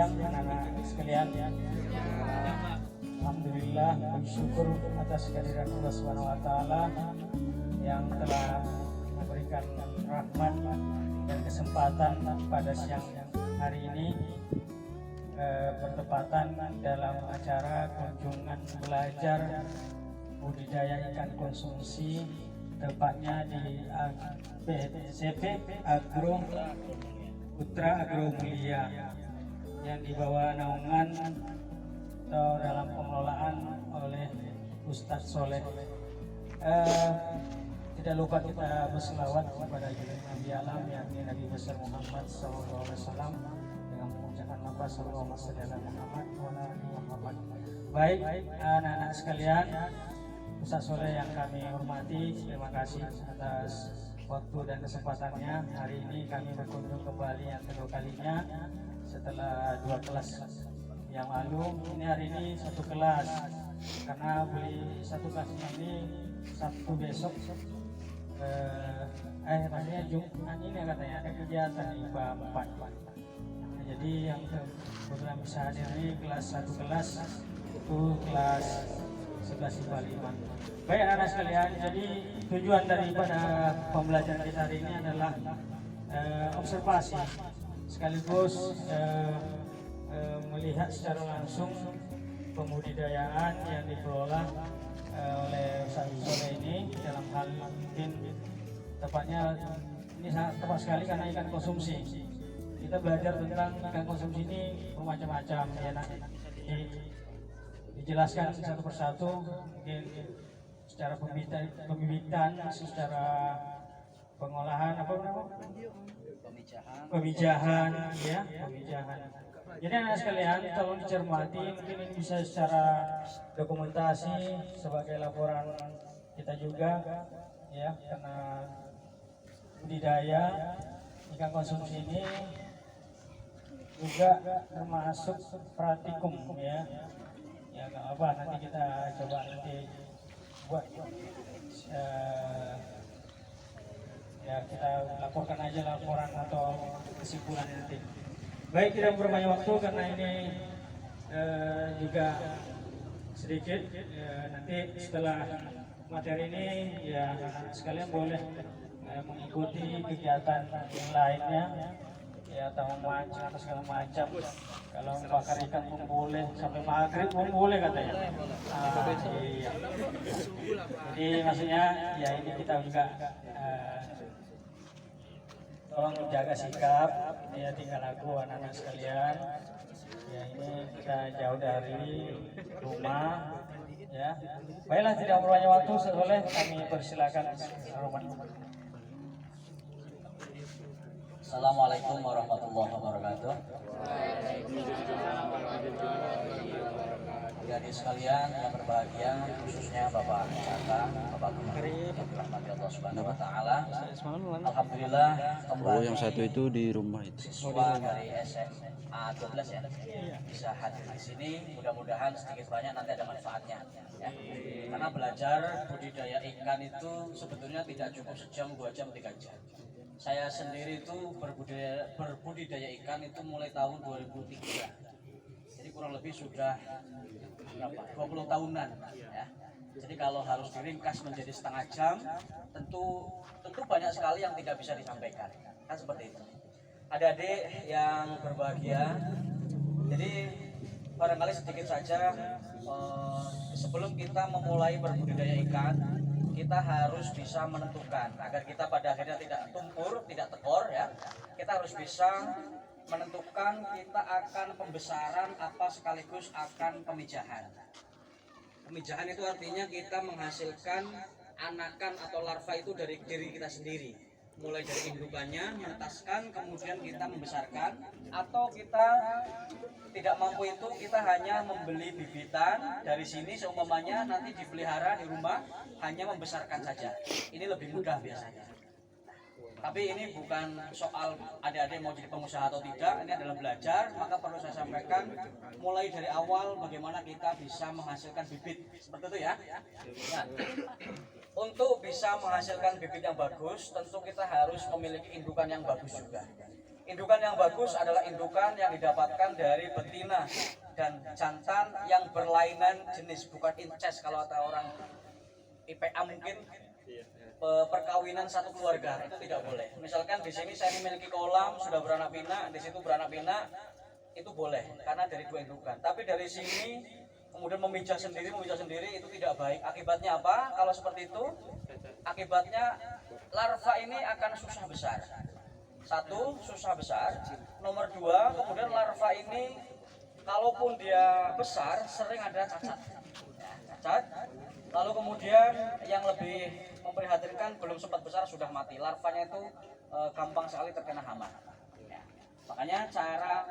siang anak-anak sekalian. Alhamdulillah bersyukur atas kehadiran Allah Subhanahu wa taala yang telah memberikan rahmat dan kesempatan pada siang hari ini bertepatan dalam acara kunjungan belajar budidaya ikan konsumsi, tepatnya di CP Agro Putra Agro Mulia yang dibawa naungan atau dalam pengelolaan oleh Ustadz Soleh. Tidak lupa kita berselawat kepada Nabi Alam yakni Nabi besar Muhammad SAW dengan mengucapkan lafaz sallallahu alaihi Muhammad. Baik anak-anak sekalian, Ustadz Soleh yang kami hormati, terima kasih atas waktu dan kesempatannya. Hari ini kami berkunjung kembali yang kedua kalinya setelah 2 kelas yang lalu. Ini hari ini 1 kelas karena beli 1 kelas ini Sabtu besok maksudnya Jumat ini katanya ada kegiatan IPA 4. Jadi yang kebetulan bisa hadir ini kelas 1 kelas itu kelas 11 IPA 5. Baik anak-anak sekalian, jadi tujuan daripada pembelajaran kita hari ini adalah observasi sekaligus melihat secara langsung pembudidayaan yang dikelola oleh Ustaz Soleh ini dalam hal mungkin tepatnya ini sangat tepat sekali karena ikan konsumsi. Kita belajar tentang ikan konsumsi ini bermacam-macam ya, nanti dijelaskan satu persatu mungkin secara pembibitan, secara pengolahan pemijahan. Jadi anak sekalian tolong dicermati, mungkin ini bisa secara dokumentasi sebagai laporan kita juga ya, karena budidaya ikan konsumsi ini juga termasuk praktikum ya nggak apa, nanti kita coba buat ya kita laporkan aja laporan atau kesimpulan nanti. Baik, tidak berbanyak waktu karena ini juga sedikit nanti setelah materi ini ya anak sekalian boleh mengikuti kegiatan yang lainnya ya, atau memancing atau segala macam. Kalau bakar ikan pun boleh, sampai maghrib pun boleh katanya. Iya. Jadi maksudnya ya ini kita juga tolong jaga sikap ya, tinggal aku anak-anak sekalian ya, ini kita jauh dari rumah ya. Baiklah, tidak berbanyak waktu, boleh kami persilakan rumah. Assalamualaikum warahmatullahi wabarakatuh. Jadi sekalian yang berbahagia, khususnya Bapak Kakak, Bapak Gubernur, yang dirahmati Allah Subhanahu wa taala. Alhamdulillah kembali yang satu itu di rumah itu. Siswa dari SMA 12 ya bisa hadir di sini. Mudah-mudahan sedikit banyak nanti ada manfaatnya ya. Karena belajar budidaya ikan itu sebetulnya tidak cukup sejam, 2 jam, 3 jam. Saya sendiri itu berbudidaya ikan itu mulai tahun 2003. Jadi kurang lebih sudah berapa? 20 tahunan ya. Jadi kalau harus diringkas menjadi setengah jam, tentu banyak sekali yang tidak bisa disampaikan. Kan seperti itu. Adik-adik yang berbahagia, jadi barangkali sedikit saja sebelum kita memulai berbudidaya ikan, kita harus bisa menentukan agar kita pada akhirnya tidak tumpur, tidak tekor ya. Kita harus bisa menentukan kita akan pembesaran apa sekaligus akan pemijahan. Pemijahan itu artinya kita menghasilkan anakan atau larva itu dari diri kita sendiri. Mulai dari indukannya, menetaskan, kemudian kita membesarkan. Atau kita tidak mampu itu, kita hanya membeli bibitan dari sini seumpamanya nanti dipelihara di rumah, hanya membesarkan saja. Ini lebih mudah biasanya. Tapi ini bukan soal adik-adik mau jadi pengusaha atau tidak, ini adalah belajar. Maka perlu saya sampaikan mulai dari awal bagaimana kita bisa menghasilkan bibit, seperti itu ya. Nah, untuk bisa menghasilkan bibit yang bagus, tentu kita harus memiliki indukan yang bagus juga. Indukan yang bagus adalah indukan yang didapatkan dari betina dan jantan yang berlainan jenis, bukan incest kalau kata orang IPA mungkin. Perkawinan satu keluarga itu tidak boleh. Misalkan di sini saya memiliki kolam sudah beranak pinak, di situ beranak pinak, itu boleh karena dari dua indukan. Tapi dari sini kemudian memijah sendiri itu tidak baik. Akibatnya apa? Kalau seperti itu, akibatnya larva ini akan susah besar. Satu, susah besar. Nomor dua, kemudian larva ini kalaupun dia besar sering ada cacat. Cacat. Lalu kemudian yang lebih memprihatinkan, belum sempat besar sudah mati. Larvanya itu gampang sekali terkena hama. Ya. Makanya cara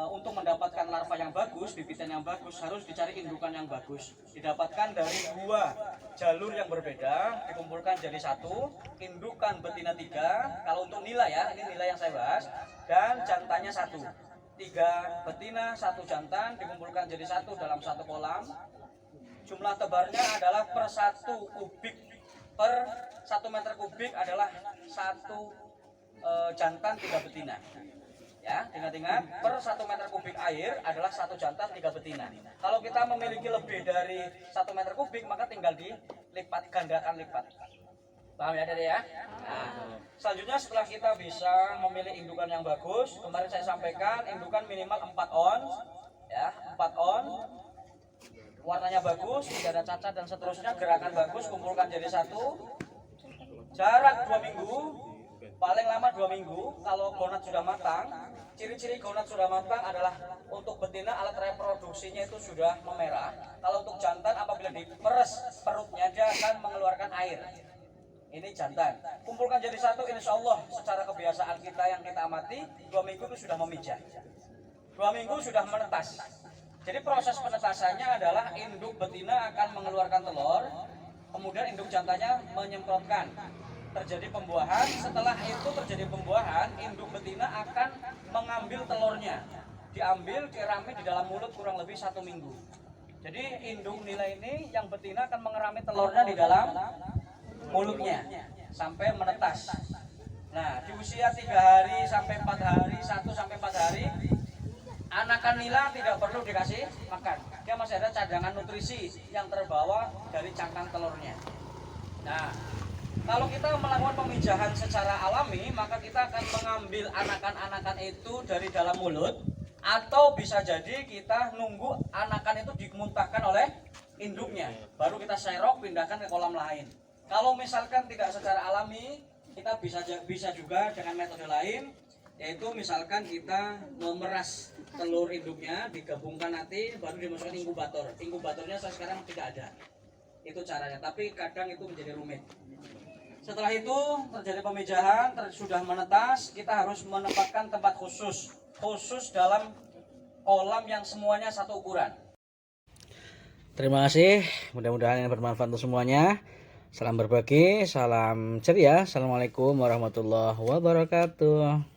untuk mendapatkan larva yang bagus, bibitan yang bagus, harus dicari indukan yang bagus. Didapatkan dari dua jalur yang berbeda, dikumpulkan jadi satu. Indukan betina 3, kalau untuk nilai ya, ini nilai yang saya bahas. Dan jantannya 1. 3 betina, 1 jantan, dikumpulkan jadi satu dalam satu kolam. Jumlah tebarnya adalah per 1 kubik per 1 meter kubik adalah 1 jantan 3 betina. Ya, ingat-ingat, per 1 meter kubik air adalah 1 jantan 3 betina. Kalau kita memiliki lebih dari 1 meter kubik, maka tinggal dilipat, gandakan lipat. Paham ya Dede ya? Nah, selanjutnya setelah kita bisa memilih indukan yang bagus, kemarin saya sampaikan indukan minimal 4 ons, ya, 4 ons. Warnanya bagus, tidak ada cacat dan seterusnya, gerakan bagus, kumpulkan jadi satu. Jarak 2 minggu, paling lama 2 minggu. Kalau gonat sudah matang, ciri-ciri gonat sudah matang adalah untuk betina alat reproduksinya itu sudah memerah. Kalau untuk jantan apabila diperes perutnya dia akan mengeluarkan air. Ini jantan. Kumpulkan jadi satu, insya Allah secara kebiasaan kita yang kita amati 2 minggu itu sudah memijah. 2 minggu sudah menetas. Jadi proses penetasannya adalah induk betina akan mengeluarkan telur, kemudian induk jantannya menyemprotkan. Terjadi pembuahan, setelah itu terjadi pembuahan, induk betina akan mengambil telurnya. Diambil, dirami di dalam mulut kurang lebih 1 minggu. Jadi induk nilai ini yang betina akan mengerami telurnya di dalam mulutnya sampai menetas. Nah, di usia 3 hari sampai 4 hari, 1 sampai 4 hari, anakan nila tidak perlu dikasih makan. Dia masih ada cadangan nutrisi yang terbawa dari cangkang telurnya. Nah, kalau kita melakukan pemijahan secara alami, maka kita akan mengambil anakan-anakan itu dari dalam mulut, atau bisa jadi kita nunggu anakan itu dimuntahkan oleh induknya, baru kita serok pindahkan ke kolam lain. Kalau misalkan tidak secara alami, kita bisa juga dengan metode lain, yaitu misalkan kita memeras telur induknya, digabungkan nanti baru dimasukkan inkubator. Inkubatornya sekarang tidak ada. Itu caranya, tapi kadang itu menjadi rumit. Setelah itu terjadi pemijahan, sudah menetas, kita harus menempatkan tempat khusus dalam kolam yang semuanya satu ukuran. Terima kasih, mudah-mudahan ini bermanfaat untuk semuanya. Salam berbagi, salam ceria. Assalamualaikum warahmatullahi wabarakatuh.